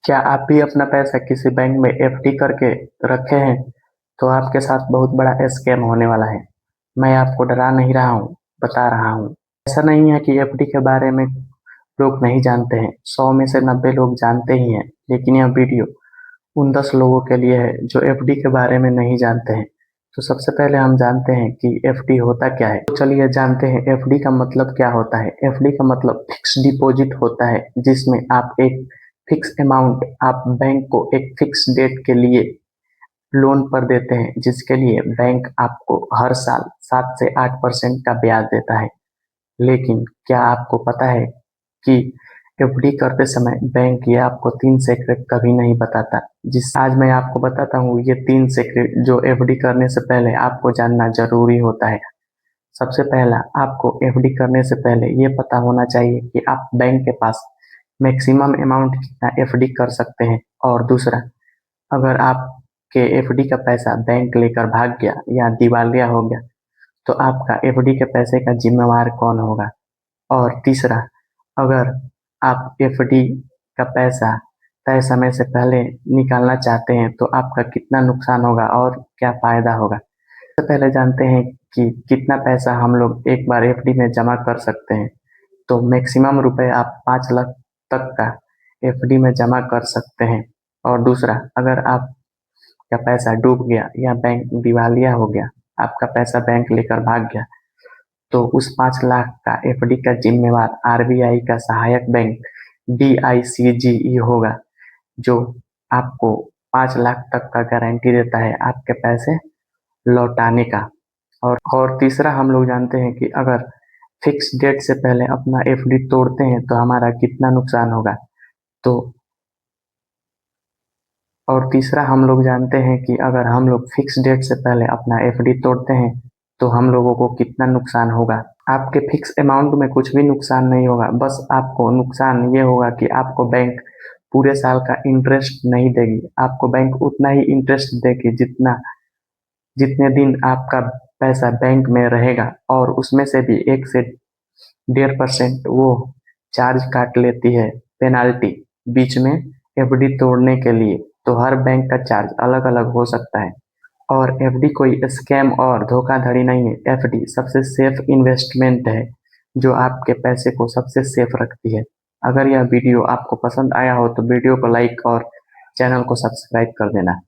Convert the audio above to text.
क्या आप भी अपना पैसा किसी बैंक में एफडी करके रखे हैं? तो आपके साथ बहुत बड़ा स्कैम होने वाला है। मैं आपको डरा नहीं रहा हूँ, बता रहा हूँ। ऐसा नहीं है कि एफडी के बारे में लोग नहीं जानते हैं। 100 में से 90 लोग जानते ही हैं, लेकिन यह वीडियो उन 10 लोगों के लिए है जो एफडी के बारे में नहीं जानते हैं। तो सबसे पहले हम जानते हैं कि एफडी होता क्या है। तो चलिए जानते हैं एफडी का मतलब क्या होता है। एफडी का मतलब फिक्स डिपॉजिट होता है, जिसमें आप एक फिक्स अमाउंट आप बैंक को एक फिक्स डेट के लिए लोन पर देते हैं, जिसके लिए बैंक आपको हर साल 7 से 8% का ब्याज देता है। लेकिन क्या आपको पता है कि एफडी करते समय बैंक ये आपको 3 सीक्रेट कभी नहीं बताता, जिस आज मैं आपको बताता हूँ ये 3 सीक्रेट जो एफडी करने से पहले आपको जानना जरूरी होता है। सबसे पहला, आपको एफडी करने से पहले ये पता होना चाहिए कि आप बैंक के पास मैक्सिमम अमाउंट कितना एफडी कर सकते हैं। और दूसरा, अगर आपके एफडी का पैसा बैंक लेकर भाग गया या दिवालिया हो गया, तो आपका एफडी के पैसे का जिम्मेवार कौन होगा। और तीसरा, अगर आप एफडी का पैसा तय समय से पहले निकालना चाहते हैं तो आपका कितना नुकसान होगा और क्या फायदा होगा। सबसे पहले जानते हैं कि कितना पैसा हम लोग एक बार एफडी में जमा कर सकते हैं। तो मैक्सिमम रुपए आप 5 लाख तक का एफडी में जमा कर सकते हैं। और दूसरा, अगर आपका पैसा डूब गया या बैंक दिवालिया हो गया, आपका पैसा बैंक लेकर भाग गया, तो उस 5 लाख का एफडी का जिम्मेवार आरबीआई का सहायक बैंक डीआईसीजीई होगा, जो आपको 5 लाख तक का गारंटी देता है आपके पैसे लौटाने का। और तीसरा, हम लोग जानते हैं कि अगर फिक्स डेट से पहले अपना एफडी तोड़ते हैं तो हमारा कितना नुकसान होगा। तो और तीसरा, हम लोग जानते हैं कि अगर हम लोग फिक्स डेट से पहले अपना एफडी तोड़ते हैं तो हम लोगों को कितना नुकसान होगा। आपके फिक्स अमाउंट में कुछ भी नुकसान नहीं होगा, बस आपको नुकसान ये होगा कि आपको बैंक पूरे साल का इंटरेस्ट नहीं देगी। आपको बैंक उतना ही इंटरेस्ट देगी जितने दिन आपका पैसा बैंक में रहेगा, और उसमें से भी 1 से 1.5% वो चार्ज काट लेती है, पेनाल्टी, बीच में एफडी तोड़ने के लिए। तो हर बैंक का चार्ज अलग अलग हो सकता है। और एफडी कोई स्कैम और धोखाधड़ी नहीं है। एफडी सबसे सेफ इन्वेस्टमेंट है जो आपके पैसे को सबसे सेफ रखती है। अगर यह वीडियो आपको पसंद आया हो तो वीडियो को लाइक और चैनल को सब्सक्राइब कर देना।